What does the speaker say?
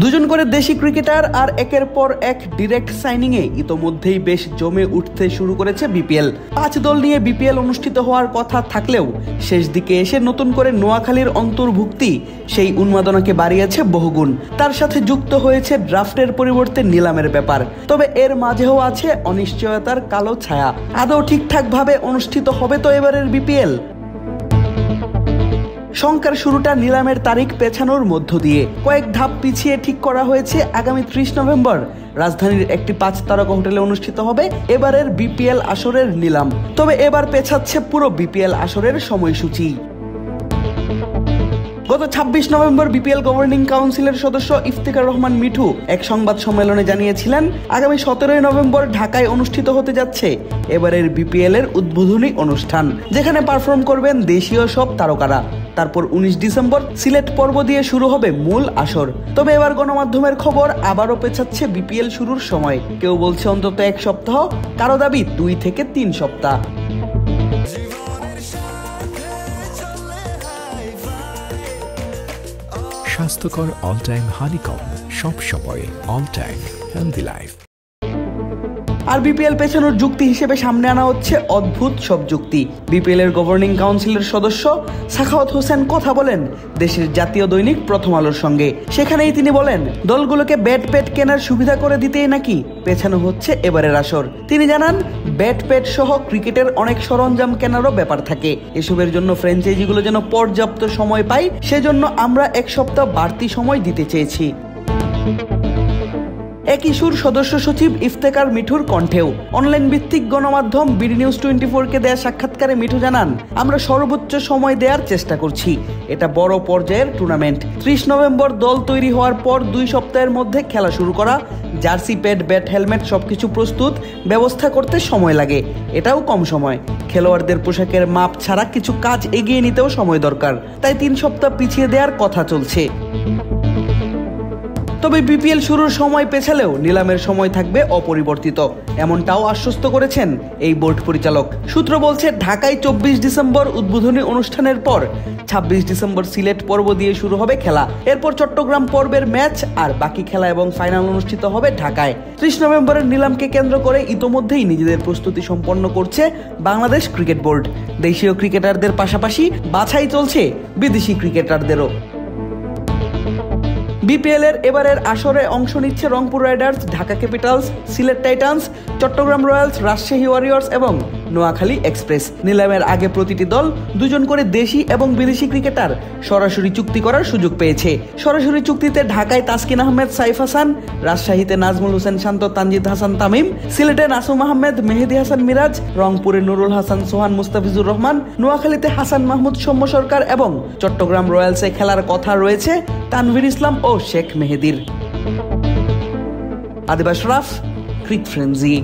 দুজন করে দেশি ক্রিকেটার আর একের পর এক ডিরেক্ট সাইনিংয়ে ইতোমধ্যেই বেশ জমে উঠতে শুরু করেছে বিপিএল। 5 দল নিয়ে বিপিএল অনুষ্ঠিত হওয়ার কথা থাকলেও শেষ দিকে এসে নতুন করে নোয়াখালীর অন্তর্ভুক্তি সেই উন্মাদনাকে বাড়িয়েছে বহুগুণ। তার সাথে যুক্ত হয়েছে ড্রাফটের পরিবর্তে নিলামের ব্যাপার। তবে এর মাঝেও আছে অনিশ্চয়তার কালো ছায়া। আদৌ ঠিকঠাকভাবে অনুষ্ঠিত হবে তো এবারের বিপিএল? শঙ্কার শুরুটা নিলামের তারিখ পেছানোর মধ্য দিয়ে। কয়েক ধাপ পিছিয়ে ঠিক করা হয়েছে আগামী 30 নভেম্বর রাজধানীর একটি 5 তারকা হোটেলে অনুষ্ঠিত হবে এবারের বিপিএল আসরের নিলাম। তবে এবার পেছাচ্ছে পুরো বিপিএল আসরের সময়সূচি। গত 26 নভেম্বর বিপিএল গভর্নিং কাউন্সিলের সদস্য ইফতেখার রহমান মিঠু এক সংবাদ সম্মেলনে জানিয়েছিলেন, আগামী 17 নভেম্বর ঢাকায় অনুষ্ঠিত হতে যাচ্ছে এবারের বিপিএল এর উদ্বোধনী অনুষ্ঠান, যেখানে পারফর্ম করবেন দেশীয় সব তারকারা। তারপর 19 ডিসেম্বর সিলেট পর্ব দিয়ে শুরু হবে মূল আসর। তবে এবার গণমাধ্যমের খবর আবারও পেছাচ্ছে বিপিএল শুরুর সময়। কেউ বলছে অন্তত 1 সপ্তাহ, কারো দাবি 2 থেকে 3 সপ্তাহ। স্বাস্থ্যকর অল টাইম হানিকম, সব সময় অল টাইম হেলদি লাইফ। আর বিপিএল পেছানোর যুক্তি হিসেবে সামনে আনা হচ্ছে অদ্ভুত সব যুক্তি। বিপিএল এর গভর্নিং কাউন্সিলের সদস্য সাখাওয়াত হোসেন কথা বলেন দেশের জাতীয় দৈনিক প্রথম আলোর সঙ্গে। সেখানেই তিনি বলেন, দলগুলোকে ব্যাট প্যাড কেনার সুবিধা করে দিতেই নাকি পেছানো হচ্ছে এবারের আসর। তিনি জানান, ব্যাট প্যাড সহ ক্রিকেটের অনেক সরঞ্জাম কেনারও ব্যাপার থাকে। এসবের জন্য ফ্র্যাঞ্চাইজিগুলো যেন পর্যাপ্ত সময় পায়, সেজন্য আমরা 1 সপ্তাহ বাড়তি সময় দিতে চেয়েছি। একই সুর সদস্য সচিব ইফতেখার মিঠুর কণ্ঠেও। অনলাইন ভিত্তিক গণমাধ্যম বিডি নিউজ 24-কে দেয়া সাক্ষাৎকারে মিঠু জানান, আমরা সর্বোচ্চ সময় দেওয়ার চেষ্টা করছি। এটা বড় পর্যায়ের টুর্নামেন্ট। 30 নভেম্বর দল তৈরি হওয়ার পর 2 সপ্তাহের মধ্যে খেলা শুরু করা, জার্সি, প্যাড, ব্যাট, হেলমেট সবকিছু প্রস্তুত ব্যবস্থা করতে সময় লাগে। এটাও কম সময়। খেলোয়াড়দের পোশাকের মাপ ছাড়া কিছু কাজ এগিয়ে নিতেও সময় দরকার। তাই 3 সপ্তাহ পিছিয়ে দেওয়ার কথা চলছে। তবে বিপিএল শুরুর সময় পেছালেও নিলামের সময় থাকবে অপরিবর্তিত, এমনটাও আশ্বস্ত করেছেন এই বোর্ড পরিচালক। সূত্র বলছে, ঢাকায় 24 ডিসেম্বর উদ্বোধনী অনুষ্ঠানের পর 26 ডিসেম্বর সিলেট পর্ব দিয়ে শুরু হবে খেলা। এরপর চট্টগ্রাম পর্বের ম্যাচ আর বাকি খেলা এবং ফাইনাল অনুষ্ঠিত হবে ঢাকায়। 30 নভেম্বরের নিলামকে কেন্দ্র করে ইতোমধ্যেই নিজেদের প্রস্তুতি সম্পন্ন করছে বাংলাদেশ ক্রিকেট বোর্ড। দেশীয় ক্রিকেটারদের পাশাপাশি বাছাই চলছে বিদেশি ক্রিকেটারদেরও। বিপিএল এর এবারের আসরে অংশ নিচ্ছে Rangpur Riders, Dhaka Capitals, Sylhet Titans, Chattogram Royals, Rajshahi Warriors এবং নোয়াখালী এক্সপ্রেস। নিলামের আগে প্রতিটি দল 2 জন করে দেশি এবং বিদেশি ক্রিকেটার সরাসরি চুক্তি করার সুযোগ পেয়েছে। সরাসরি চুক্তিতে ঢাকায় তাসকিন আহমেদ, সাইফ হাসান, রাজশাহীতে নাজমুল হোসেন শান্ত, তানজিদ হাসান তামিম, সিলেটে নাসুম আহমেদ, মেহেদী হাসান মিরাজ, রংপুরে নুরুল হাসান সোহান, মুস্তাফিজুর রহমান, নোয়াখালীতে হাসান মাহমুদ, সৌম্য সরকার এবং চট্টগ্রাম রয়্যালসে খেলার কথা রয়েছে তানভীর ইসলাম ও শেখ মেহেদীর। আদিব আশরাফ, ক্রিক ফ্রেন্জি।